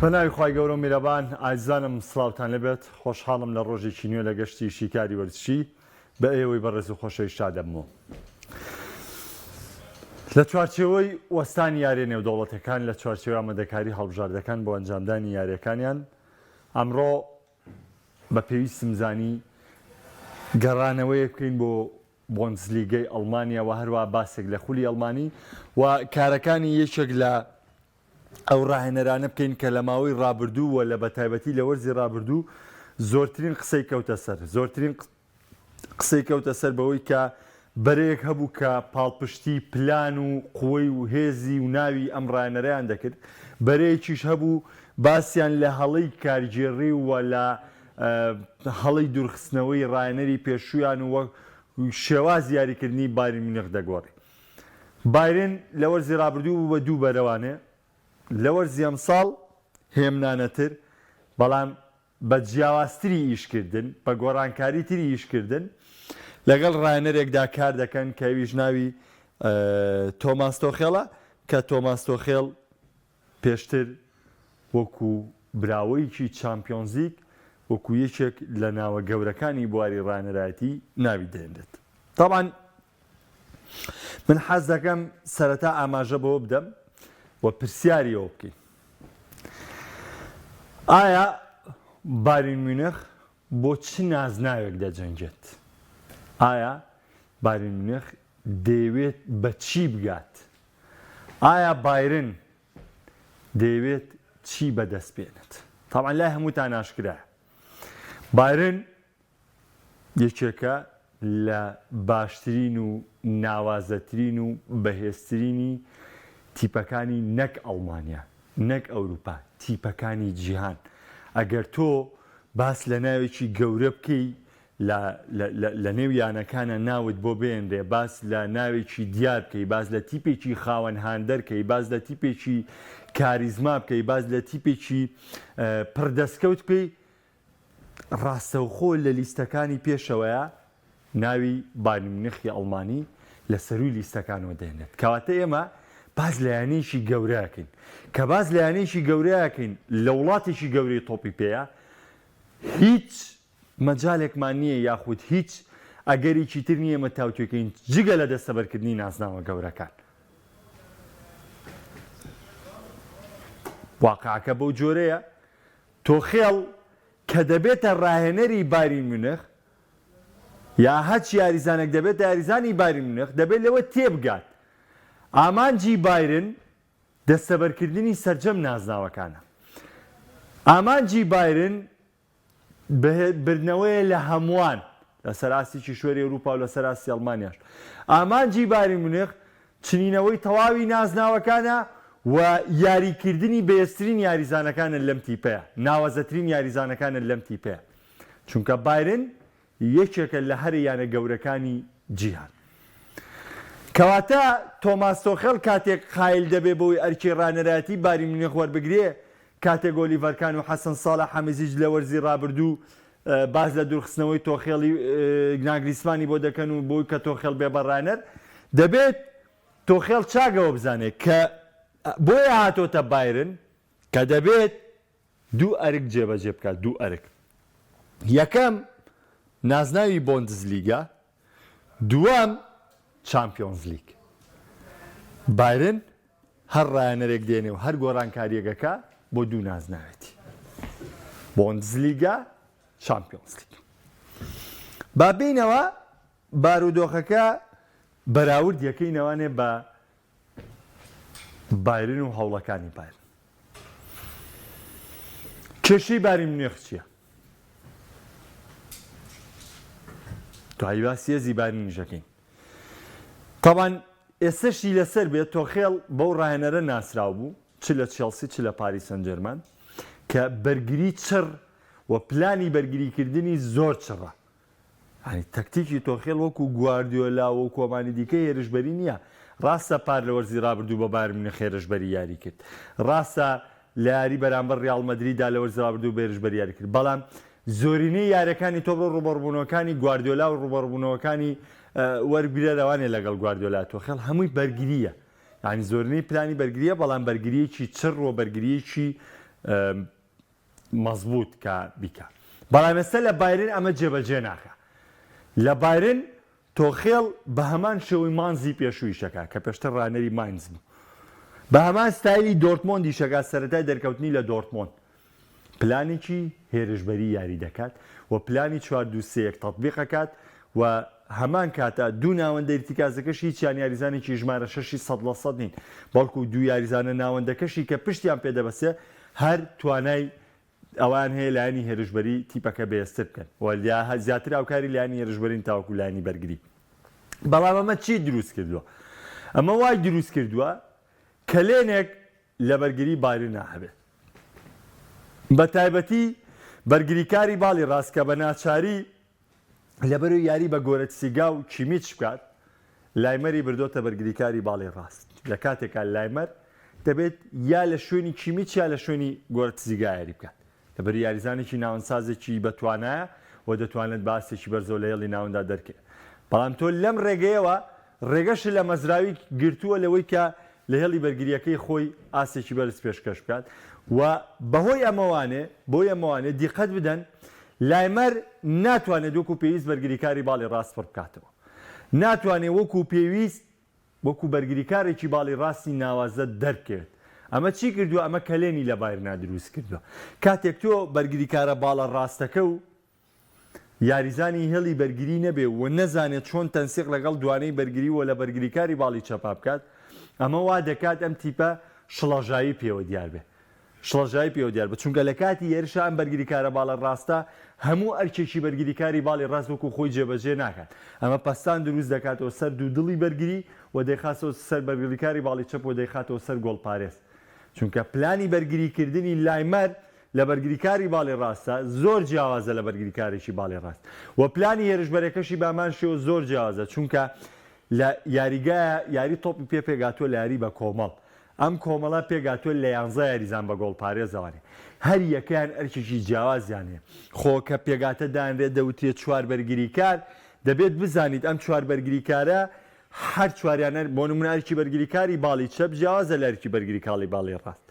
بەناوی خوای گەورە و میرەبان ئازانم سڵاوتان لەبێت خۆشحاڵم لە ڕۆژێکی نوێ لە گەشتی شیکاری وەرزشی بە ئێوەی بەڕێز و خۆشەویستا دەبمەوە. لە چوارچێوەی وەستانی یاریە نێودەوڵەتەکان لە چوارچێوەی ئامادەکاری هەڵبژاردەکان بۆ ئەنجامدانی یاریەکانیان ئەمڕۆ بە پێویستم زانی گەڕانەوەیە بکەین بۆ بۆندسلیگەی ئەڵمانیا و هەروە باسێک لە خولی ئەڵمانی و کارەکانی یەکێک لە ئەو ڕاهێنەرانە بکەین کە لە ماوەی ڕابردوو و لە بەتایبەتی لە وەرزی ڕابردوو زۆرترین قسەی کەوتە سەر زۆرترین قسەی کەوتە سەر بەوەی کە بەرەیەک هەبوو کە پاڵپشتی پلان و قوەی و هێزی و ناوی ئەم ڕاهێنەرەیان دەکرد بەرەیەکیش هەبوو باسییان لە هەڵەی کارگێڕی و لە هەڵەی دوورخستنەوەی ڕاهێنەری پێشوویان و شێواز یاریکردنی بایرن میونخ دەگۆڕی. بایرن لە وەرزی ڕابردوو بە دوو بەرەوانێ لە وەرزی ئەمساڵ هێمنانەتر بەڵام بە جیاوازتری ئیشکردن بە گۆڕانکاری تری ئیشکردن لەگەڵ ڕاهێنەرێکدا کار دەکەن کە ئەویش ناوی تۆماس تۆخێڵە کە تۆماس تۆخێڵ پێشتر وەکو براوەیەکی چامپیۆنز لیگ وەکو یەکێک لە ناوە گەورەکانی بواری ڕاهێنەرایەتی ناوی دەهێنرێت. تاوان من حەز دەکەم سەرەتا ئاماژە بەوە بدەم و پرسیاریەوە بکەین. ئایا بایرن میونخ بۆ چ نازناوێک دەجەنگێت؟ ئایا بایرن میونخ دەیەوێت بە چی بگات؟ ئایا بایرن دەیەوێت چی بەدەست بێنێت؟ تاوان لای هەمووتان ئاشکرایە بایرن یەکێکە لە باشترین و ناوازەترین و بەهێزترینی تیپەکانی نەک ئەڵمانیا نەک ئەوروپا تیپەکانی جیهان. ئەگەر تۆ باس لە ناوێکی گەورە بکەی لە نێویانەکانە ناوت بۆ بێنرێ باس لە ناوێکی دیار بکەی باز لە تیپێکی خاوەن هاندەر بکەی باز لە تیپێکی کاریزما بکەی باز لە تیپێکی پردەستکەوت بکەی ڕاستەوخۆ لە لیستەکانی پێشەوەیە ناوی بایرن میونخی ئەڵمانی لە سەروی لیستەکانەوە دێنێت. کەواتە ئێمە باز لە یانەیەکی گەورەکەین کە باز لە یانەیەکی گەورەکەین لە وڵاتێکی گەورەی تۆپی پێەیە هیچ مەجالێکمان نییە یاخود هیچ ئەگەریکی تر نییە ئێمە تاوتوێکەین جگە لە دەستەبەرکردنی نازناوە گەورەکان. واقعەکە بەو جۆرەیە تۆخێڵ کە دەبێتە ڕاهێنەری بایرن میونخ یا هەچ یاریزانێک دەبێت یاریزانی بایرن میونخ دەبێت لەوە تێبگات ئامانجی بایرن دەستەبەرکردنی سەرجەم نازناوەکانە. ئامانجی بایرن بردنەوەیە لە هەمووان لە سەراسیی شوێری ئەوروپا و لە سەراسی ئەڵمانیاش. ئامانجی بایرن میونخ چنینەوەی تەواوی نازناوەکانە و یاریکردنی بەهێزترین یاریزانەکانە لەم تیپەیە ناوازەترین یاریزانەکانە لەم تیپەیە چونکە بایرن یەکێکە لە هەر یانە گەورەکانی جیهان. کەواتە تۆماس تۆخێڵ کاتێک قایل دەبێ بۆی ئەرکی ڕاهێنەرایەتی بایرن میونخ وەربگرێ کاتێک ئۆلیڤەر و حەسەن ساڵح حەمیزیج لە وەرزی ڕابردوو باز لە دوورخستنەوەی تۆخێڵی ناگریسمانی بۆ دەکەن و بۆی کە تۆخێڵ بێ بە ڕاهێنەر دەبێت تۆخێڵ چاگەوە بزانێت کە بۆیە هاتۆتە بایرن کە دەبێت دوو ئەرک جێبەجێ بکات دوو ئەرک. یەکەم نازناوی بۆندسلیگا دووەم چامپیۆنز لیگ. بایرن هەر ڕاهێنەرێک دێنێ و هەر گۆڕانکاریەکەکە بۆ دوو نازناوێتی بۆندسلیگا چامپیۆنز لیگ. با بینەوە بارودۆخەکە بەراورد یەکەینەوانێ بە بایرن و هەوڵەکانی بایرن. کێشەی بایرن میونخ چییە؟ دوای باسی هێزی بایرن میونخەکەین. تاوان ئێستاشی لەسەر بێت تۆخێڵ بەو ڕاهێنەرە ناسراو بوو چ لە چێلسی چ لە پاریس سەن ژەرمان کە بەرگری چڕ و پلانی بەرگریکردنی زۆر چڕە. تەکتیکی تۆخێڵ وەکو گواردیۆلا و کۆمانی دیکە هێرشبەری نییە. ڕاستە پار لە وەرزی ڕابردوو بە بایرن میونخ هێرشبەری یاری کرد. ڕاستە لە یاری بەرامبەر ڕیاڵ مەدریددا لە وەرزی ڕابردوو هێرشبەری یاری کرد. بەڵام زۆرینەی یاریەکانی تۆ بۆ ڕوبەڕبوونەوەکانی گواردیۆلا و ڕوبەڕبوونەوەکانی وەرگرە لەوانێ لەگەڵ گواردیۆلا تۆخێڵ هەمووی بەرگریە ینی زۆرینەی پلانی بەرگریە بەڵام بەرگریەکی چڕ و بەرگریەکی مەزبوط کە بیکە. بەڵام ئێستا لە بایرن ئەمە جێبەجێ ناکە. لە بایرن تۆخێڵ بە هەمان شێوەی مانزی پێشوویشەکە کە پێشتر ڕانەری ماینز بوو. بە هەمان ستایلی دۆرتمۆندی شەکە سەرەتای دەرکەوتنی لە دۆرتمۆند. پلانێکی هێرشبەری یاری دەکات و پلانی 4-2-3-1 تەطبیقەکات و هەمان کاتە دوو ناوەندە ئیرتیکازەکەش هیچیان یاریزانێکی ژمارە 600% نین بەڵکو دوو یاریزانە ناوەندەکەشی کە پشتیان پێدەبەسێ هەر توانای ئەوان هەیە لایانی هێرشبەری تیپەکە بەێستر بکەن و زیاتر هاوکاری لایانی هێرشبەرین تاوەکو لایانی بەرگری. بەڵام ئەمە چی دروست کردووە؟ ئەمە وای دروست کردووە کە لێنێک لە بەرگری بایرن هەبێت. بە تایبەتی بەرگریکاری باڵی ڕاست کە بە ناچاری لەبەرەوەی یاری بە گۆرەتسیگا و کیمیچ بکات لایمەری بردۆتە بەرگریکاری باڵی ڕاست. لە کاتێکا لایمەر دەبێت یا لە شوێنی کیمیچ یا لە شوێنی گۆرەتسیگا یاری بکات لەبەر یاریزانێکی ناوەندسازێکی بەتوانایە و دەتوانێت باسێکی بەرزۆ لە هێڵی ناوەندا دەرکێت. بەڵام تۆ لەم ڕێگەیەوە ڕێگەش لە مەزراوی گرتووە لەوەی کە لە هێڵی بەرگریەکەی خۆی ئاسێکی بەرز پێشکەش بکات و بەهۆی ئەمەوانێ دیقەت بدەن لایمەر ناتوانێت وەکو پێویست بەرگریکاری باڵی ڕاست پڕ بکاتەوە. ناتوانێت وەکو پێویست وەکو بەرگریکارێکی باڵی ڕاستی ناوازە دەرکێت. ئەمە چی کردووە؟ ئەمە کەلێنی لە بایرنا دروست کردووە. کاتێک تۆ بەرگریکارە باڵە ڕاستەکە و یاریزانی هێڵی بەرگری نەبێ و نەزانێت چۆن تەنسیق لەگەڵ دوانەی بەرگری و لە بەرگریکاری باڵی چەپا بکات ئەمە وا دەکات ئەم تیپە شڵەژایی پێوە دیار بێ. شڵەژایی پێوە دیار بە چونکە لە کاتی هێرشە ئەم بەرگریکارە باڵە ڕاستە هەموو ئەرکێکی بەرگریکاری باڵی ڕاست وەکو خۆی جێبەجێ ناکات. ئەمە پەستان دروست دەکاتەوە سەر دوو دڵی بەرگری و دەیخاتەوە سەر بەرگریکاری باڵی چەپ و دەیخاتەوە سەر گۆڵپارێز. چونکە پلانی بەرگریکردنی لایمەر لە بەرگریکاری باڵی ڕاستە زۆر جیاوازە لە بەرگریکارێکی باڵی ڕاست و پلانی هێرشبەرەکەشی بامان شێوە زۆر جیاوازە چونکە لە یاریگایە یاری تۆپی پێگاتوە لە یاری بە کۆمەڵ. ئەم کۆمەڵە پێگاتوە لە 11 یاریزان بە گۆڵپارێزەوانێ هەر یەکەیان ئەرکێکی جیاوازیانێ. خۆ کە پێگاتە دانرێت دەوتێت چوار بەرگریکار دەبێت بزانیت ئەم چوار بەرگریکارە هەر چواریانە بۆ نمونە ئەرکی بەرگریکاری باڵی چەپ جیاوازە لە ئەرکی بەرگریکاری باڵی ڕاست.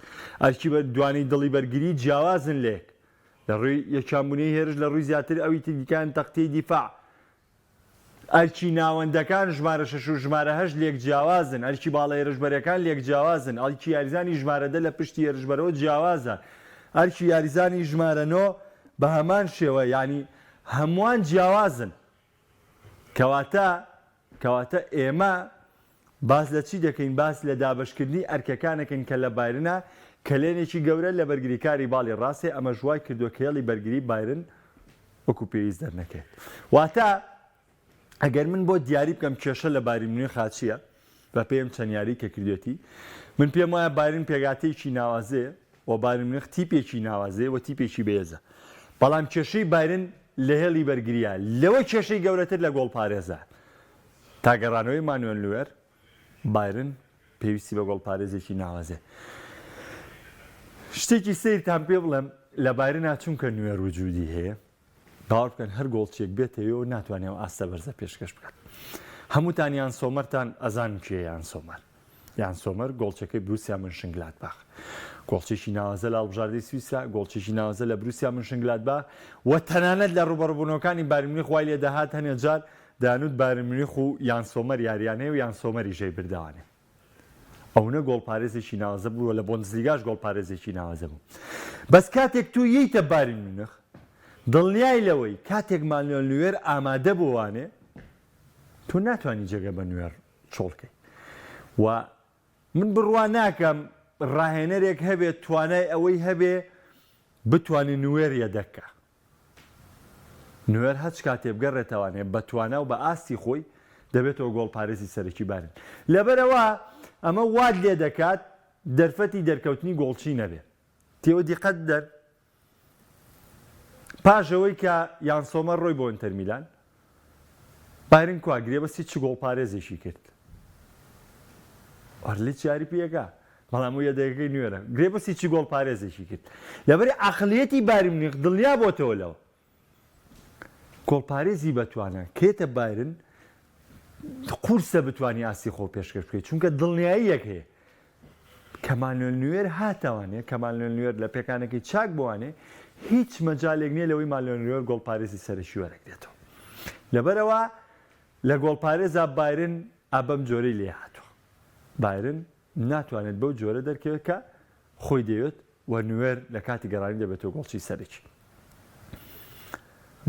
ئەرکی دوانی دڵی بەرگری جیاوازن لێک لە ڕووی یەکامبوونەی هێرش لە ڕووی زیاتر ئەوی دیکان تەختەی دیفاع. ئەرکی ناوەندەکان ژمارە 6 و ژمارە 8 لێک جیاوازن. ئەرکی باڵە هێرشبەرەکان لێک جیاوازن. ئەرکی یاریزانی ژمارەدە لە پشتی هێرشبەرەوە جیاوازە. ئەرکی یاریزانی ژمارە 9 بە هەمان شێوە ینی هەمووان جیاوازن. کەواتە ئێمە باس لە چی دەکەین؟ باس لە دابشکردنی ئەرکەکانەکەین کە لە بایرنە کەلێنێکی گەورە لە بەرگریکاری باڵی ڕاستێ. ئەمە ژوای کردووە کە هێڵی بەرگری بایرن وەکو پێویست دەرنەکەێت. واتە ئەگەر من بۆ دیاری بکەم کێشە لە بایرن مونیخ چییە بە پێم چەند یاری کە کردوێتی من پێم وایە بایرن پێگاتەیەکی ناوازەیە و بایرن مونیخ تیپێکی ناوازەیە و تیپێکی بێزە. بەڵام کێشەی بایرن لە هێڵی بەرگریە لەوە کێشەی گەورەتر لە گۆڵپارێزە. تاگەڕانەوەی مانوێل نوێر بایرن پێویستی بە گۆڵپارێزێکی ناوازێ. شتێکی سیرتان پێ بڵێم لە بایرنە چونکە نوێر وجودی هەیە باوەڕ بکەن هەر گۆڵچێک بێتەوە و ناتوانێت ئاستە بەرزە پێشکەش بکات. هەمووتان یان سۆمەرتان ئەزان کێ یان سۆمەر. یان سۆمەر گۆڵچەکەی بروسیا منشنگلادباخ. گۆڵچێکی ناوازە لە هەڵبژاردەی سویسرا، گۆڵچێکی ناوازە لە بروسیا منشنگلادباخ و تەنانەت لە ڕوبەڕووبوونەوەکانی بایرن مونیخ وای لێ دەهات هەنێ جار دەیانوت بایرن مونیخ و یان سۆمەر یاریانەیە و یان سۆمەری ژێی بردەوانێ. ئەوە گۆڵپارێزێکی ناوازە بوو لە بۆندسلیگاش گۆڵپارێزێکی ناوازە بوو. بەس کاتێک تو یەیتە بایرن مونیخ دڵنیای لەوەی کاتێک مانوێل نوێر ئامادە بووانێ تۆ ناتوانانی جێگە بە نوێر چۆڵکەی. و من بڕوا ناکەم ڕاهێنەرێک هەبێت توانای ئەوەی هەبێ بتوانێت نوێریە دەکە. نوێر هەچ کاتێ بگەڕێتەوانێ بە توانە و بە ئاستی خۆی دەبێتەوە گۆڵپارێزی سەرەکی بارن. لەبەرەوە ئەمە واد لێ دەکات دەرفەتی دەرکەوتنی گۆڵچی نەبێ. تێوە دیقەت دەر پاشەوەی کە یان سۆمەر ڕۆی بۆ ئینتەر میلان بایرن کواگرێ بەسی چ گۆڵپارێزێکی کرد. ئەرلی یاری پێەکە بەڵام ویە دەکەی نوێرە گرێ بەسی چی گۆڵپارێزێکی کرد. لەبەری عەقڵیەتی بایرن مونیخ دڵنیا بۆتەوە لەوە گۆڵپارێزی بەتوانە کێتە بایرن قورسە بتوانانی ئاسی خۆ پێشکەش بکەیت چونکە دڵنیاییەک هەیە کەمانوێل نوێر هاتەوانێ کەمانوێل نوێر لە پێکانێکی چاک بوانێ هیچ مەجالێک نییە لەوەی مالوێل نوێر گۆڵپارێزی سەرشی وەرەگرێتەوە لەبەرەوە لە گۆڵپارێزا بایرن ئابەم جۆرەی لێ هاتووە بایرن ناتوانێت بەو جۆرە دەرکەوێت کە خۆی دەوێت و نوێر لە کاتی گەڕانی دەبێتەوە گۆڵچی سەرکی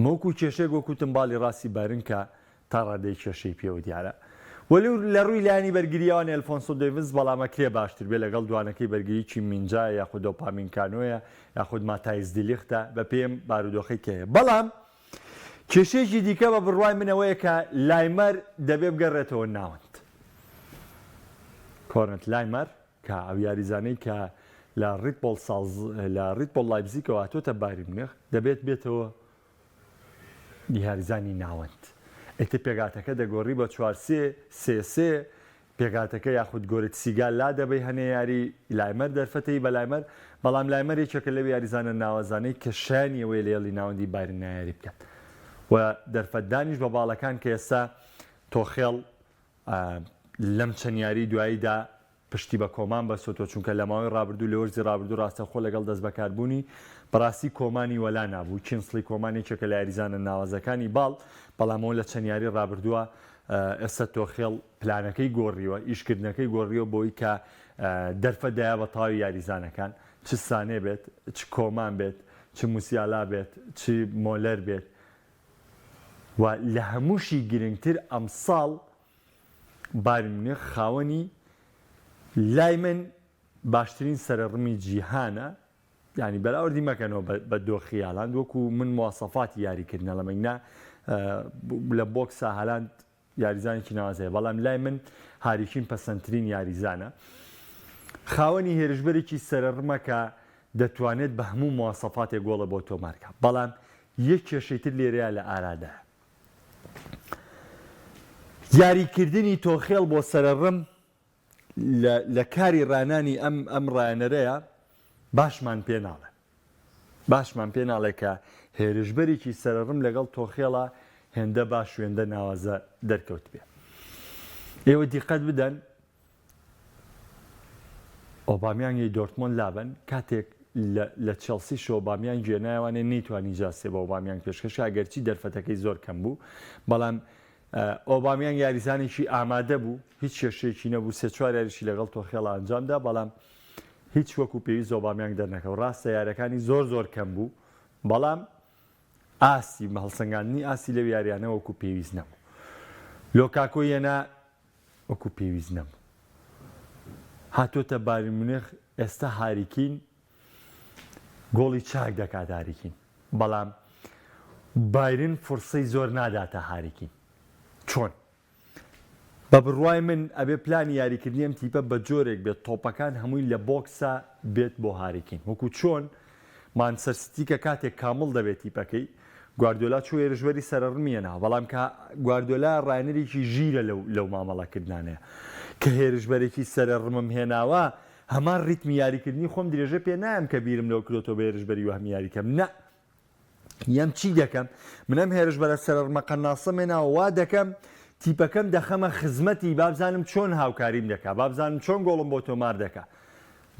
مەوکو کێشەیەک وەکوتم باڵی ڕاستی بایرن کە تا ڕادەی کێشەی پێوە دیارە وەلو لە ڕووی لایانی بەرگریەوەی ئەلفۆنسۆ دەیڤز بەڵامە کرێ باشتر بێ لەگەڵ دوانەکەی بەرگریی مینجا یاخود دۆپامینکانۆیە یاخود ماتایز دیلیختە بە پێم بارودۆخی کەیە بەڵام کێشەیەکی دیکە بە بڕوای منەوەیە کە لایمەر دەبێ بگەڕێتەوە ناوەند کۆرنت لایمەر کە ئەو یاریزانەی کە لە ڕیتبۆڵ لایپزیگەوە هاتۆتە بایرن مونیخ دەبێت بێتەوە یاریزانی ناوەند ئێتە پێگاتەکە دەگۆڕی بە 4-3 پێگاتەکە یاخود گۆرت سیگال لا دەبەی هەنێ یاری لایمەر دەرفەتەی بە لایمەر بەڵام لایمەر یەکێکە لەوێ یاریزانە ناوەزانەی کە شانیەوەی لێڵی ناوەندی بایرن نایاری بکات و دەرفەتدانیش بە باڵەکان کە ئێستا تۆخێڵ لەم چەند یاری دواییدا پشتی بە کۆمان بەسۆتۆ چونکە لە ماوەی ڕابردوو لە وەرزی ڕابردوو ڕاستەخۆ لەگەڵ دەست بەکاربوونی بەڕاستی کۆمانی وەلا نابوو چینسڵی کۆمانێکێکە لە یاریزانە ناوازەکانی باڵ بەڵامەوە لە چەند یاری ڕابردووە ئێستا تۆخێڵ پلانەکەی گۆڕیوە ئیشکردنەکەی گۆڕیوە بۆی کە دەرفەدایە بە تاوی یاریزانەکان چ سانێ بێت چ کۆمان بێت چ موسیالا بێت چ مۆلەر بێت و لە هەمووشی گرنگتر ئەمساڵ بایرن مونیخ خاوەنی لای من باشترین سەرڕمی جیهانە ینی بەراوردی مەکەنەوە بە دۆخی هالاند وەکو من مواسەفاتی یاریکردنە لە مەگنا لە بۆکسا هالاند یاریزانێکی ناوازەیە بەڵام لای من هاریکین پەسەندترین یاریزانە خاوەنی هێرشبەرێکی سەرڕمە کە دەتوانێت بە هەموو مواسەفاتێک گۆڵە بۆ تۆمارکە بەڵام یەک کێشەی تر لێرەیە لە ئارادایە یاریکردنی تۆخێڵ بۆ سەرڕم لە کاری ڕانانی ئەم ڕایەنەرەیە باشمان پێ ناڵێ کە هێرشبەرێکی سەرڕم لەگەڵ تۆخێڵە هێندە باش شوێندە ناوازە دەرکەوت بێ ئێوە دیقەت بدەن ئۆبامیانگی دۆرتمۆند لابن کاتێک لە چێلسی ئۆبامیان گوێنایوانێ نەیتوانی جاسێ بە ئۆبامیان پێشکەش ئەگەرچی دەرفەتەکەی زۆر کەم بوو بەڵام ئۆبامیان یاریزانێکی ئامادە بوو هیچ کێشەیەکی نەبوو 3-4 یاریشی لەگەڵ تۆخێڵە ئەنجامدا بەڵام هیچ وەکو پێویست ئۆبامیان دەرنەکەوت ڕاستە یاریەکانی زۆر کەم بوو بەڵام ئاسی هەڵسەنگاندنی ئاسی لەو یاریانە وەکو پێویست نەبوو لۆکاکۆ یەنا وەکو پێویست نەبوو هاتۆتە بایرن مونیخ ئێستا هاریکین گۆڵی چاک دەکات هاریکین بەڵام بایرن فرسەی زۆر ناداتە هاریکین چۆن بە بڕوای من ئەبێ پلانی یاریکردنی ئەم تیپە بە جۆرێک بێت تۆپەکان هەمووی لە بۆکسا بێت بۆ هاریکین وەکو چۆن مانچستەر سیتی کە کاتێک کامڵ دەبێت تیپەکەی گواردیۆلا چوو هێرشبەری سەرڕمیەنا بەڵام کە گواردیۆلا ڕایەنەرێکی ژیرە لەو مامەڵەکردانەیە کە هێرشبەرێکی سەرڕمم هێناوە هەمان ڕیتمی یاریکردنی خۆم درێژە پێ نایم کە بیرم لەو کردۆتەوە بە هێرشبەری و هەم یاریکەم نە یەم چی دەکەم منەم هێرشبەرە سەرڕمە قەناسەم هێناوە وا دەکەم تیپەکەم دەخەمە خزمەتی بابزانم چۆن هاوکاریم دەکا بابزانم چۆن گۆڵم بۆ تۆمار دەکا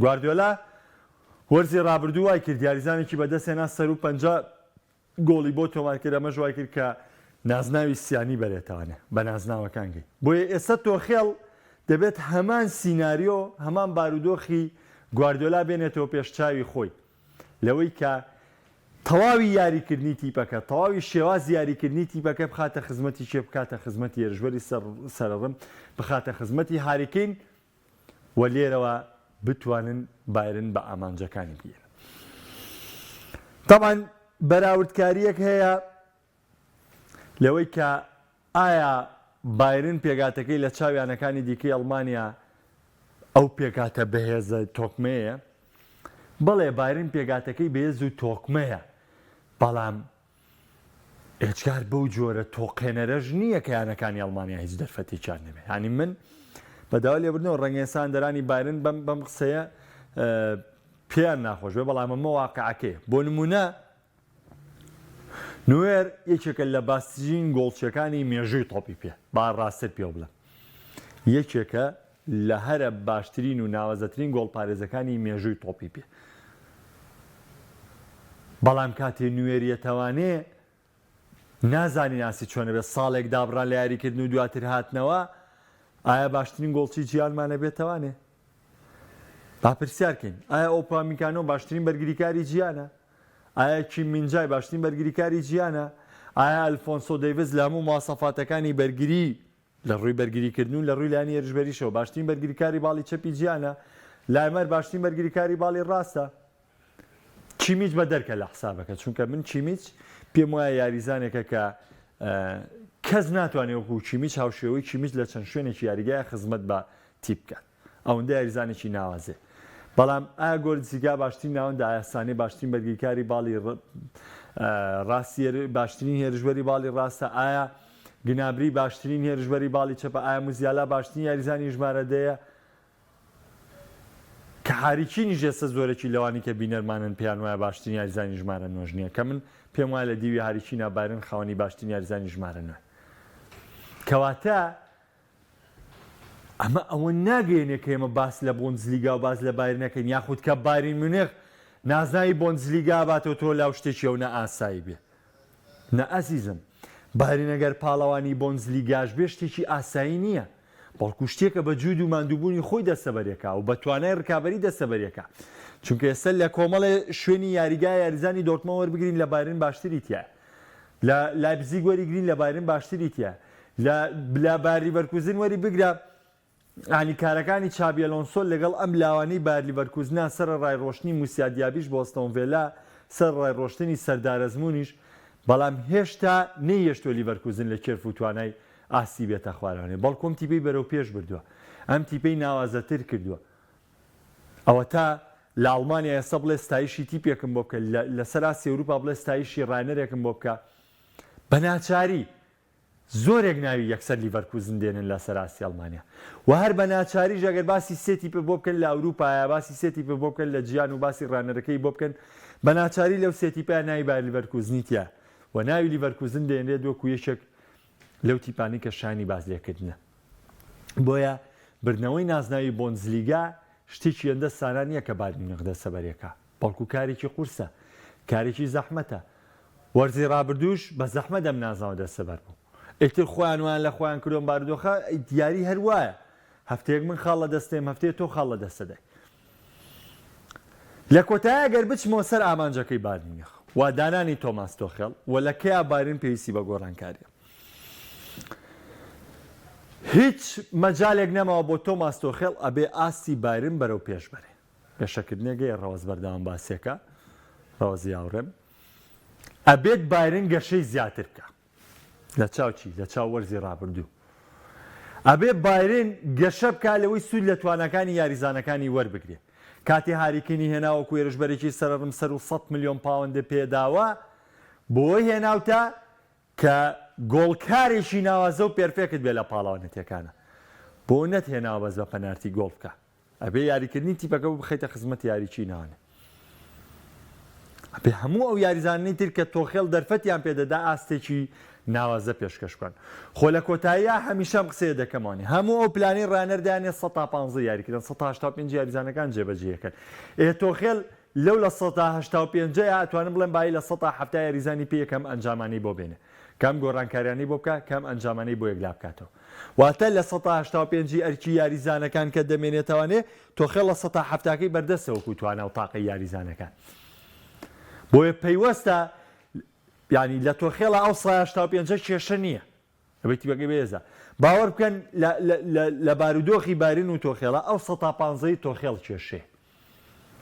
گواردیۆلا وەرزی ڕابردوو وای کرد یاریزانێکی بەدەستێنا سەر و پەنجا گۆڵی بۆ تۆمار کرد ئەمەش وای کرد کە نازناوی سیانی بەرێتوانێ بە نازناوەکانگەی بۆیە ئێستا تۆخێڵ دەبێت هەمان سیناریۆ هەمان بارودۆخی گواردیۆلا بێنێتەوە پێشچاوی خۆی لەوەی کە تەواوی یاریکردنی تیپەکە تەواوی شێواز یاریکردنی تیپەکە بخاتە خزمەتی چێ بکاتە خزمەتی هێرشبەری سەرڕم بخاتە خزمەتی هاریکین و لێرەوە بتوانن بایرن بە ئامانجەکانی بگیرن تەمان بەراوردکاریەک هەیە لەوەی کە ئایا بایرن پێگاتەکەی لە چاویانەکانی دیکەی ئەڵمانیا ئەو پێگاتە بەهێزە تۆکمەیە بەڵێ بایرن پێگاتەکەی بەهێز و تۆکمەیە بەڵام ئێجگار بەو جۆرە تۆقێنەرەژ نییە کە یانەکانی ئەڵمانیا هیچ دەرفەتێکیان نەبێ ینی من بەداوا لێبردنەوە ڕەنگە دەرانی بایرن بەم قسەیە پێیان ناخۆش بێ بەڵام ئەمە واقعەکەیە بۆ نمونە نوێر یەکێکە لە باشترین گۆڵچەکانی مێژووی تۆپی پێ با ڕاستتر پێ بڵێم یەکێکە لە هەرە باشترین و ناوەزەترین گۆڵپارێزەکانی مێژووی تۆپی پێ بەڵام کاتێ نوێریەتەوانێ نازانی ناسی چۆنە بێت ساڵێک دابڕان لە یاریکردن و دواتر هاتنەوە ئایا باشترین گۆڵچی جیانمانە بێتەوانێ با پرسیارکەین ئایا ئۆپامیکانۆ باشترین بەرگریکاری جیانە ئایا کیم منجای باشترین بەرگریکاری جیانە ئایا ئەلفۆنسۆ دەیڤز لە هەموو مواصفاتەکانی بەرگری لە ڕووی بەرگریکردن و لە ڕووی لانی هێرشبەریشەوە باشترین بەرگریکاری باڵی چەپی جیانە لایمەر باشترین بەرگریکاری باڵی ڕاستە چیمیچ بە دەرکە لە حسابەکە چونکە من چیمیچ پێم وایە یاریزانێکە کە کەس ناتوانێت وەکو چیمیچ هاوشێوەی چیمیچ لە چەند شوێنێکی یاریگایە خزمەت بە تیپ بکات ئەوەندە یاریزانێکی ناوازێ بەڵام ئایا گۆرجزیگا باشترین ناوەندە ئایاسانەی باشترین بەرگریکاری باڵی ڕاستی باشترین هێرشبەری باڵی ڕاستە ئایا گنابری باشترین هێرشبەری باڵی چەپە ئایا موزیالا باشترین یاریزانی ژمارە دەیە کە هاریچینی ژێستە زۆرەکی لەوانی کە بینەرمانن پێیان وایە باشترین یاریزانی ژمارە نۆژ نییە کە من پێم وایە لە دیوی هاریچینە بارن خاوەنی باشترین یاریزانی ژمارە نوێ کەواتە ئەمە ئەوە ناگەێنێ کە ئێمە باس لە بۆنزلیگا و باز لە بایر نەکەین یاخود کە بایر مونێخ نازناوی بۆنزلیگا باتەوە تۆ لاو شتێکی ئەو نە ئاسایی بێ نە ئەزیزم بایر نەگەر پاڵەوانی بۆنزلیگاش بێ شتێکی ئاسایی نییە بەڵکو شتێکە بە جوود و ماندووبوونی خۆی دەستەبەرێکە و بە توانای ڕکابەری دەستەبەرێکە چونکە ئێستا لە کۆمەڵێ شوێنی یاریگای یاریزانی دۆرتمەوە وەربگرین لە بایرن باشتری تایە لە لایپزیگ وەریگرین لە بایرن باشتری تایە لە بایەر لیڤەرکوزن وەری بگرە ینی کارەکانی چابی ئەلۆنسۆ لەگەڵ ئەم لاوانەی بایەر لیڤەرکوزنە سەر ڕایڕۆشتنی موسیادیابیش بۆ ئەستۆن ڤیلا سەر ڕایڕۆشتنی سەردارەزمونیش بەڵام هێشتا نەیهێشتووە لیڤەرکوزن لە کێرف و توانای ئاسی بێتە خوارەوانێ بەڵکۆم تیپەی بەرەو پێش بردووە ئەم تیپەی ناوازەتر کردووە ئەوە تا لە ئەڵمانیا ئێستا بڵێ ستایشی تیپێکم بۆ بکە لەسەر ئاسی ئەوروپا بڵێ ستایشی ڕایەنەرێکم بۆ بکە بە ناچاری زۆرێک ناوی یەکسەر لیڤەرکوزن دێنن لە سەراسی ئەڵمانیا و هەر بە ناچاریش ئەگەر باسی سێ تیپە بۆ بکەن لە ئەوروپایە باسی سێ تیپە بۆ بکەن لە جیان و باسی ڕایەنەرەکەی بۆ بکەن بە ناچاری لەو سێ تیپە ناوی بایەر لیڤەرکوزنی تایە و ناوی لیڤەرکوزن دێنرێت وەکو یەکێک لەو تیپانی کە شانی باز لێکردنە بۆیە بردنەوەی نازناوی بۆنزلیگا شتێکی ئەندە ساران نییە کە بایر نەقدە سەبەرێکە بەڵکو کارێکی قورسە کارێکی زەحمەتە وەرزی ڕابردووش بە زەحمە دەم نازناوە دەسەبەر بوو ئیتر خۆیان وان لە خۆیان کردۆم بارودۆخە دیاری هەروایە هەفتەیەک من خاڵ لە دەستێم هەفتەیە تۆ خاڵ لە دەستەدەی لە کۆتایە گەر بچمەوە سەر ئامانجەکەی بایر وا دانانی تۆماس تۆخێڵ و لە کەیا بایرن پێویستی بە گۆڕانکاریە هیچ مەجالێک نەماوە بۆ تۆماس تۆخێڵ ئەبێ ئاستی بایرن بەرەو پێش بەرێ پێشەکردنێگەی ڕەوەز بەردەوام باسێکە ڕەوەزی هاوڕێم ئەبێت بایرن گەشەی زیاتر بکە لە چاوچی لە چاو وەرزی ڕابردوو ئەبێ بایرن گەشە بکە لەوەی سوود لە توانەکانی یاریزانەکانی وەربگرێ کاتی هاریکردنی هێناوەکو هێرشبەرێکی سەرڕم سەر و 100 ملیۆن پاوەندە پێداوە بۆی هێناوتە کە گۆڵکارێکی ناوازە و پێرفێکت بێ لە پاڵاوانەتەکانە بۆ نەتهێناوە بەس بە پەنارتی گۆڵ بکە ئەبێ یاریکردنی تیپەکە و بخەیتە خزمەت یاریچی ناوانێ ئەبێ هەموو ئەو یاریزانەی تر کە تۆخێڵ دەرفەتیان پێدەدا ئاستێکی ناوازە پێشکەشکن خۆ لە کۆتاییە هەمیشەم قسەیە دەکەمانی هەموو ئەو پلانی ڕانەردانێ 115 یاریکردن 185 یاریزانەکان جێبەجێەکەن تۆخێڵ لەو لە 185 ئەتوانم بڵێم بای لە 170 یاریزانی پێ یەکەم ئەنجامانی بۆ بێنێ کام گۆڕانکاریانی بۆ بکە کام ئەنجامانی بۆ یەکلا بکاتەوە واتە لە 185 ئەرکی یاریزانەکان کە دەمێنێتەوەنێ تۆخێڵ لە 170کەی بەردەستەوە توانە و تاقی یاریزانەکان بۆیە پەیوەستە ینی لە تۆخێڵە ئەو 185 کێشە نییە ئەبێتی بەگەی بێزە باوەڕ بکەن لە بارودۆخی بارین و تۆخێڵە ئەو 115 تۆخێڵ کێشێ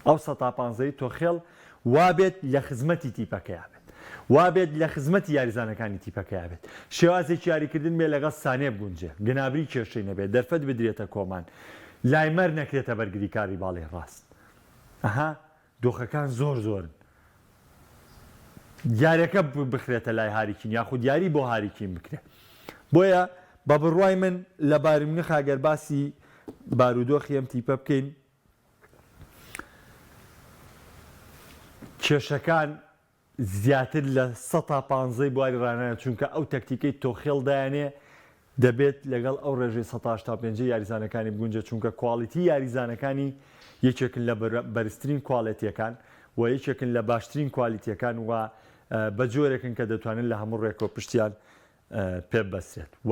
ئەو 115 تۆخێڵ وابێت لە خزمەتی تیپەکەیە بێت وابێت لە خزمەتی یاریزانەکانی تیپەکەیە بێت شێوازێکی یاریکردن بێ لەگەڵ سانێ بگونجێ گنابری کێشەی نەبێت دەرفەت بدرێتە کۆمان لایمەر نەکرێتە بەرگریکاری باڵی ڕاست ئەها دۆخەکان زۆر زۆرن یاریەکە بخرێتە لای هاریکین یاخود یاری بۆ هاریکین بکرێت بۆیە بە بڕوای من لە بارمنخ ئەگەر باسی بارودۆخی ئەم تیپە بکەین کێشەکان زیاتر لە 115 بواری ڕانایە چونکە ئەو تەکتیکەی تۆخێڵ دایانێ دەبێت لەگەڵ ئەو ڕێژەی 185 یاریزانەکانی بگونجە چونکە کواڵیتی یاریزانەکانی یەکێکن لە بەرزترین کواڵەتیەکان و یەکێکن لە باشترین کوالیتیەکان و بە جۆرێکن کە دەتوانن لە هەموو ڕێکۆ پشتیان پێ بەسرێت و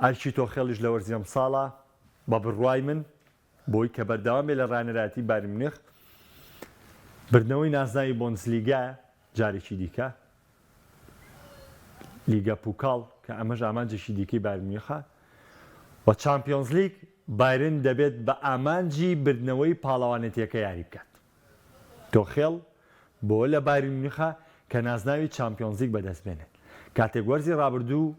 ئەرکی تۆخێڵیش لە وەرزیم ساڵە بە بڕوای من بۆی کە بەردەوام بێ لە ڕانەراتی باری مونیخ بردنەوەی نازناوی بۆنزلیگا جارێکی دیکە لیگە پوکاڵ کە ئەمەش ئامانجێکی دیکەی باری مونیخە و چامپیۆنز لیگ بایرن دەبێت بە ئامانجی بردنەوەی پاڵەوانێتیەکە یاری بکات تۆخێڵ بۆ لە باری مونیخە کە نازناوی چامپیۆنز لیگ بەدەست بێنێت کاتێک وەرزی ڕابردوو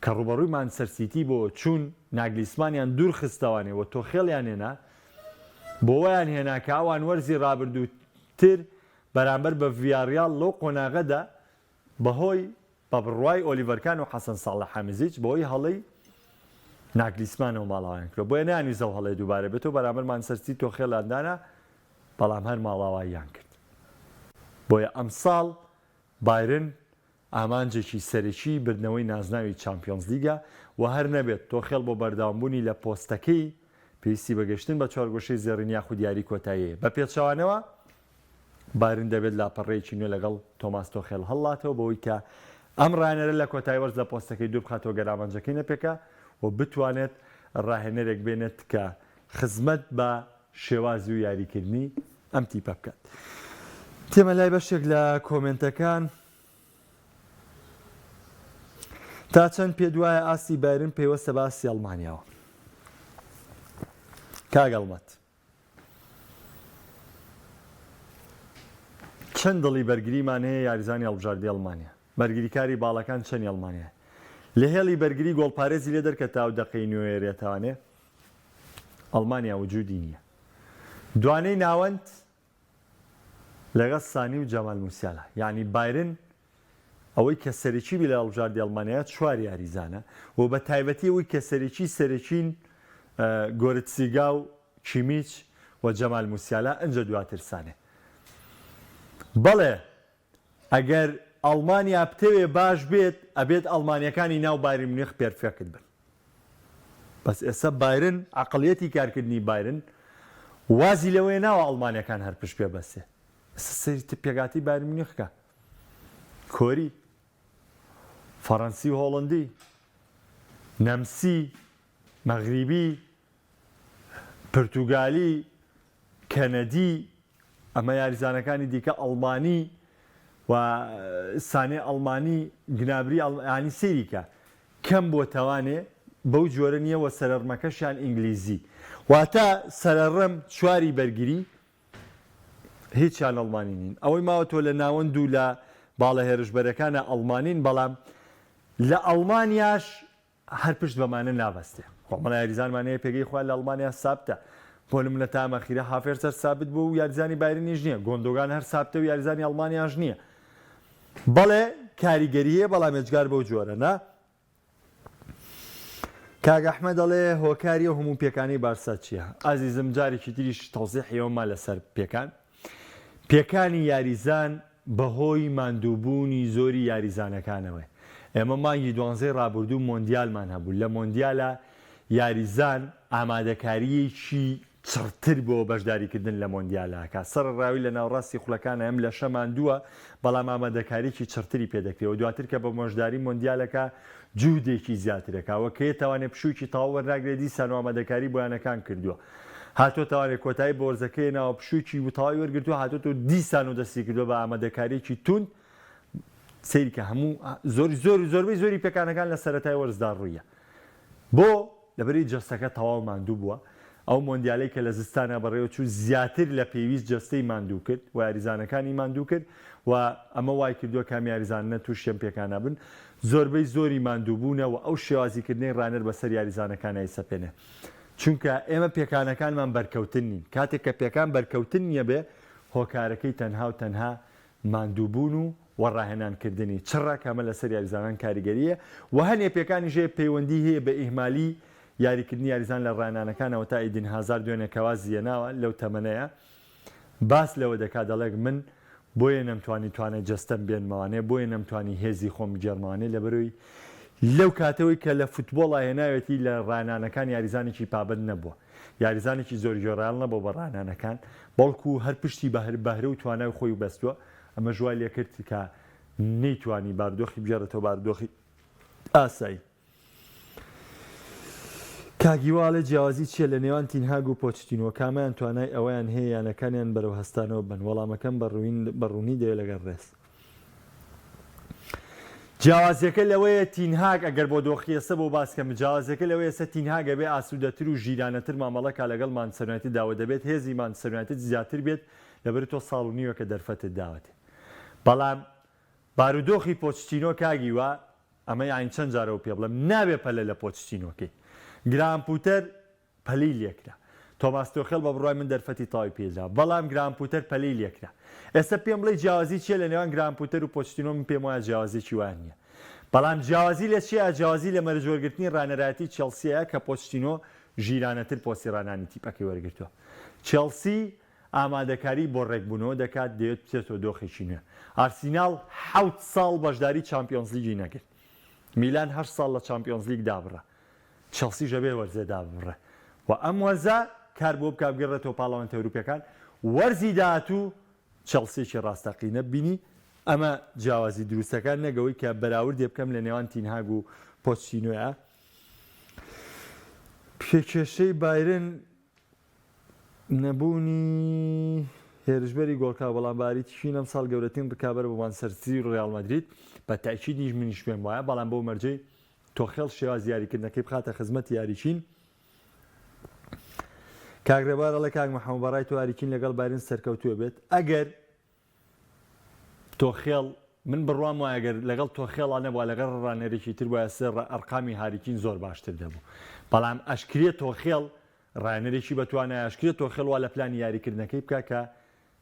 کە ڕوبەڕووی مانچستەر سیتی بۆ چوون ناگلیسمانیان دوور خستەوانێ و تۆخێڵیان هێنا بۆ ویان هێنا کە ئەوان وەرزی ڕابردوو تر بەرامبەر بە ڤیاریال لەو قۆناغەدا بەهۆی بە بڕوای ئۆلیڤەرکان و حەسەن ساڵح حەمیزیچ بەهۆی هەڵەی ناگلیسمانەوە ماڵاویان کرد بۆیە نانی زەو هەڵەی دووبارە بێتەوە بەرامبەر مانچستەر سیتی تۆخێڵاندانە بەڵام هەر ماڵاواییان کرد بۆیە ئەمساڵ بایرن ئامانجێکی سەرەکی بردنەوەی نازناوی چامپیۆنز لیگە و هەر نەبێت تۆخێڵ بۆ بەردەوامبوونی لە پۆستەکەی پێویستی بەگەشتن بە چوارگۆشەی زێڕین یاخود یاری کۆتاییە بە پێچەوانەوە بارن دەبێت لاپەڕێکی نوێ لەگەڵ تۆماس تۆخێڵ هەڵاتەوە بەوەی کە ئەم ڕانەرە لە کۆتایی وەرز لە پۆستەکەی دوو بخاتەوە گەرامەنجەکەی نەپێکە و بتوانێت ڕاهێنەرێک بێنێت کە خزمەت بە شێوازی و یاریکردنی ئەم تیپە بکات. تێمە لای بەشێک لە کۆمنتەکان تا چەند پێ دوایە ئاسی بایرن پێوەستە باسی ئەڵمانیاوە کاگەڵمەت چەند دڵی بەرگریمان هەیە یاریزانی هەڵبژاردنی ئەڵمانیا بەرگریکاری باڵەکان چەندی ئەڵمانیا لە هێڵی بەرگری گۆڵپارێزی لێ دەرکە تا و دەقەی نوێرێتوانێ ئەڵمانیا وجودی نییە دوانەی ناوەند لەگەڵ سانی و جەمال موسیالا یعنی بایرن ئەوەی کە سەرەکی بی لە هەڵبژاردنی ئەڵمانیا چوار یاریزانە و بە تایبەتی ئەوەی کە سەرەکین گۆرتسیگا و کیمیچ و جەمال موسیالا ئەنجە دواتر سانێ بەڵێ ئەگەر ئەڵمانیا بتەوێ باش بێت ئەبێت ئەڵمانیەکانی ناو باری مونیخ پێرفێکت بن بەس ئێستا بایرن عەقڵیەتی کارکردنی بایرن وازی لەوەیە ناوە ئەڵمانیەکان هەر پشت پێ بەسێ سەری پێگاتی باری مونیخکە کۆری فەڕەنسی و هۆڵندی نەمسی مەغریبی پرتوگالی کەنەدی ئەمە یاریزانەکانی دیکە ئەڵمانی و سانێ ئەڵمانی گنابری ئەڵمانی سێریکە کەم بۆ تەوانێ بەو جۆرە نییەوە سەرەڕمەکەشیان ئینگلیزی واتە سەرەڕەم چواری بەرگری هیچیان ئەڵمانی نین ئەوەی ماوە تۆ لە ناوەند و لە باڵە هێرشبەرەکانە ئەڵمانین بەڵام لە ئەڵمانیاش هەر پشت بەمانە نابەستێ خۆمەڵە یاریزانمانەیە پێگەی خوا لە ئەڵمانیا سابتە بۆ منە تامەخیرە هافێرسەر سابت بوو و یاریزانی بایرنیش نییە گۆندۆگان هەر سابتە و یاریزانی ئەڵمانیاش نییە بەڵێ کاریگەریە بەڵام ێجگار بەو جۆرە نا کاک ئەحمە دەڵێ هۆکاری و هەموو پێکانی بارسا چییە ئازیزم جارێکی تریش تەوزیحیەوەما لەسەر پێکانی یاریزان بەهۆی ماندووبوونی زۆری یاریزانەکانەوە ئێمە مانگی 12 ڕابردوو مۆندیالمان هەبوو لە مۆندیالە یاریزان ئامادەکاریەکی چڕتر بۆ بەشداریکردن لە مۆندیالەکە سەر ڕاوی لە ناوڕاستی خوڵەکانە ئەم لە شەماندووە بەڵام ئامادەکاریی چڕتری پێدەکرێەوە دواتر کە بە مۆژداری مۆندیالەکە جوودێکی زیاترەکەوە کە تەوانێت پشوویکی تاو وەرناگرێت دیسان و ئامادەکاری بۆیانەکان کردووە هاتۆ تەوانێت کۆتایی بۆرزەکەی ناوە پشوویکی وتاوی وەرگرتووە هاتۆ دیسان و دەستی کردووە بە ئامادەکاریەکی تون سەیرکە هەموو زۆربەی زۆری پێکانەکان لە سەرەتای وەرزدا ڕوویە بۆ لەبەری جەستەکە تەواو ماندوو بووە ئەو مۆندیالەی کە لە زستانە بەڕێوە چوو زیاتر لە پێویست جەستەی ماندوو کرد و یاریزانەکانی ماندوو کرد و ئەمە وای کردووە کام یاریزانە تووشیان پێکانە بن زۆربەی زۆری ماندوو بوونەوە ئەو شێوازیکردنی ڕانەر بەسەر یاریزانەکانە سەپێنێ چونکە ئێمە پێکانەکانمان بەرکەوتن نین کاتێک کە پێکان بەرکەوتن نییە بێ هۆکارەکەی تەنها و تەنها ماندووبوون و وەڕاهێنانکردنی چڕە کەمە لەسەر یاریزانان کاریگەریە و هەنێ پێکانی ژێ پەیوەندی هەیە بە ئیهمالی یاریکردنی یاریزان لە ڕێنانەکانەوە تا ئیدین هازار دوێنێکەوە زیێناوە لەو تەمەنەیە باس لەوە دەکات دەڵێک من بۆیە نەمتوانی توانێت جەستەم بێنمەوانێ بۆیە نەمتوانی هێزی خۆم بجێڕمانێ لەبەرەوەی لەو کاتەوەی کە لە فوتبۆڵ هێناوێتی لە ڕانانەکان یاریزانێکی پابند نەبووە یاریزانێکی زۆر جۆرایڵ نەبوو بە ڕانانەکان بەڵکو هەر پشتی بەهرە و توانای خۆی و بەستووە ئەمە ژوای لێ کرد کە نەیتوانی بارودۆخی بژێڕێتەوە بارودۆخی ئاسایی کاگیواڵە جیاوازی چیە لە نێوان تینهاگ و پۆچتینۆ کامیان توانای ئەویان هەیە یانەکانیان بەرەو هەستانەوە بن وەڵامەکەم بەڕوونی دەوێت لەگەڵ ڕێز جیاوازیەکە لەوەیە تینهاگ ئەگەر بۆ دۆخی ئێستا بۆ باسکەم جیاوازەکە لەوەی ئێستا تینهاگە بێ ئاسوودەتر و ژیرانەتر مامەڵەکە لەگەڵ مانچەستەر داوە دەبێت هێزی مانچەستەر زیاتر بێت لەبەر تۆ ساڵ و نیوە کە دەرفەتت داوەتێ بەڵام بارودۆخی پۆچتینۆ کاگیوە ئەمە یاین چەند جارەوە پێ بڵێم نابێ پەلە لە پۆچتینۆکەی گرامپوتەر پەلەی لێکرا تۆماس تۆخێل بە بڕای من دەرفەتی تاوی پێدا بەڵام گرامپوتەر پەلەی لێکرا ئێستا پێم بڵێ جیاوازی چیە لە نێوان گرامپوتەر و پۆچتینۆ من پێم وایە جیاوازێکی وان نییە بەڵام جیاوازی لە چیە جیاوازی لە مەرجۆرگرتنی ڕانەرایەتی چێلسیەیە کە پۆچتینۆ ژیرانەتر پۆسی ڕانانی تیپەکەی وەرگرتووە چێلسی ئامادەکاری بۆ ڕێکبوونەوە دەکات دەوێت بچێتەوە دۆخێکی نوێ ئارسیناڵ 7 ساڵ بەشداری چامپیۆنز لیگی نەکرد میلان 8 ساڵ لە چامپیۆنز لیگ دابڕە چێلسی ژەبێ وەرزێ دابڕێ و ئەم وەرزە کار بۆ بکات بگەڕێتەوە پاڵەوانتە ئەوروپیەکان وەرزی داهاتوو چێلسیێکی ڕاستەقینە بینی ئەمە جیاوازی دروستەکان نەگەوەی کە بەراورد دێ بکەم لە نێوان تینهاگ و پۆچتینۆیە پێکێشەی بایرن نەبوونی هێرشبەری گۆڵکا بەڵام باریتیشین ئەم ساڵ گەورەترین ڕکابەر بۆ مانچەستەر و ڕیال مەدرید بە تاکید منیش پێم وایە بەڵام بۆ مەرجەی تۆخێڵ شێواز یاریکردنەکەی بخاتە خزمەت یاریچین کاگرێبار ئەڵێ کاک مەحەمەد بەڕای تۆ یاریچین لەگەڵ بایرن سەرکەوتووە بێت ئەگەر تۆخێڵ من بڕوام وایە ئەگەر لەگەڵ تۆخێڵا نەبووە لەگەڵ ڕانەرێکی تر وایە سەر ئەرقامی هاریکین زۆر باشتر دەبوو بەڵام ئەشکرێت تۆخێڵ ڕانەرێکی بەتوانای ئەشکرێت تۆخێڵ وا لە پلانی یاریکردنەکەی بکە کە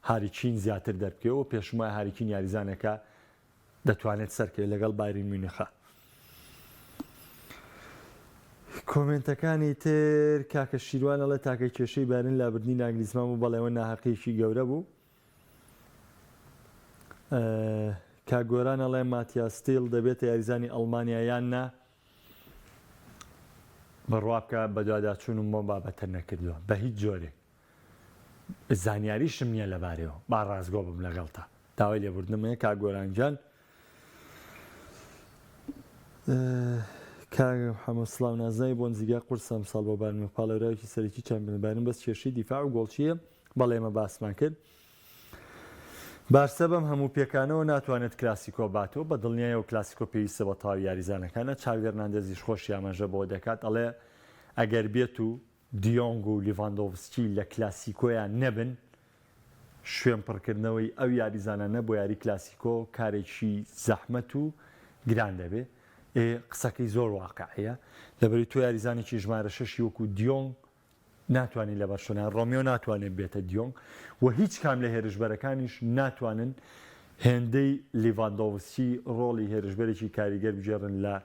هاریچین زیاتر دەربکەوە پێشمای هاریچین یاریزانەکە دەتوانێت سەرکەوێت لەگەڵ بایرن میونخە کۆمنتەکانی تر کاکە شیروانەڵە تاکەی کێشەی بارن لابردنی ناگلیزمان بوو بەڵێوە ناحەقیشی گەورە بوو کاگۆرانەڵێ ماتیاستیل دەبێتە یاریزانی ئەڵمانیا یان نا بڕوابکە بە دوواداچوون و مۆ بابەتە نەکردووە بە هیچ جۆرێک زانیاریشم نییە لەبارەوە با ڕازگۆ بم لەگەڵتا داوای لێبوردنمەیە کاگۆرانجان محەممەد سڵاو نازای بۆ نزیگا قورسم ساڵ بۆ بارن پاڵێراوی سەرکی چەمپیۆن بارن بەس کێشەی دیفاع و گۆڵچیە بەڵێ ئێمە باسمان کرد بارسە بەم هەموو پێکانەوە ناتوانێت کلاسیکۆ باتەوە بە دڵنیایە و کلاسیکۆ پێویستە بە تاوی یاریزانەکانە چاوی هێرناندەزیش خۆشی ئاماژە بۆ دەکات ئەڵێ ئەگەر بێت و دیۆنگ و لیڤاندۆڤسکی لە کلاسیکۆیان نەبن شوێن پڕکردنەوەی ئەو یاریزانانە بۆ یاری کلاسیکۆ کارێکی زەحمەت و گران دەبێت قسەکەی زۆر واقعەیە لەبەری تۆ یاریزانێکی ژمارە شەشی وەکو دیۆنگ ناتوانین لە بەرشۆنان ڕۆمیۆ ناتوانێت بێتە دیۆنگ و هیچ کام لە هێرشبەرەکانیش ناتوانن هێندەی لیڤاندۆڤسکی ڕۆڵی هێرشبەرێکی کاریگەر بجێڕن لە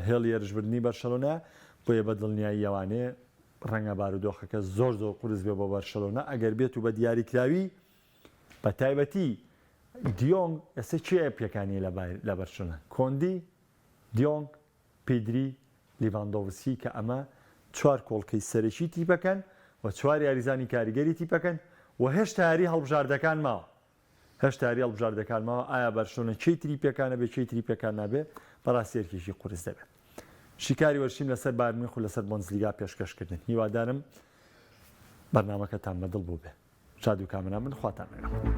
هێڵی هێرشبردننی بەرشەلۆنا بۆیە بە دڵنیایی ئەوانەیە ڕەنگە بارودۆخەکە زۆر قورس بێ بۆ بەرشەلۆنا ئەگەر بێت و بە دیاریکراوی بە تایبەتی دیۆنگ ئێستا چێ پێکانی لە بەرشەلۆنا کۆندی دیۆنگ پیدری لیڤاندۆڤسکی کە ئەمە چوار کۆڵکەی سەرەکی تیپەکەن و چوار یاریزانی کاریگەری تیپەکەن و هێشتا یاری هەڵبژاردەکان ماوە هێشتا یاری هەڵبژاردەکان ماوە ئایا بەرشۆنە چی تریپەکانە بێ چی تریپەکان نابێ بەڕاستیەرکێکی قورس دەبێت شیکاری وەرشیم لەسەر بارمێخ و لەسەر بۆنزلیگا پێشکەشکردن هیوادارم بەرنامەکەتان بەدڵ بوو بێ شاد و کامەران من خواتان لەگەڵ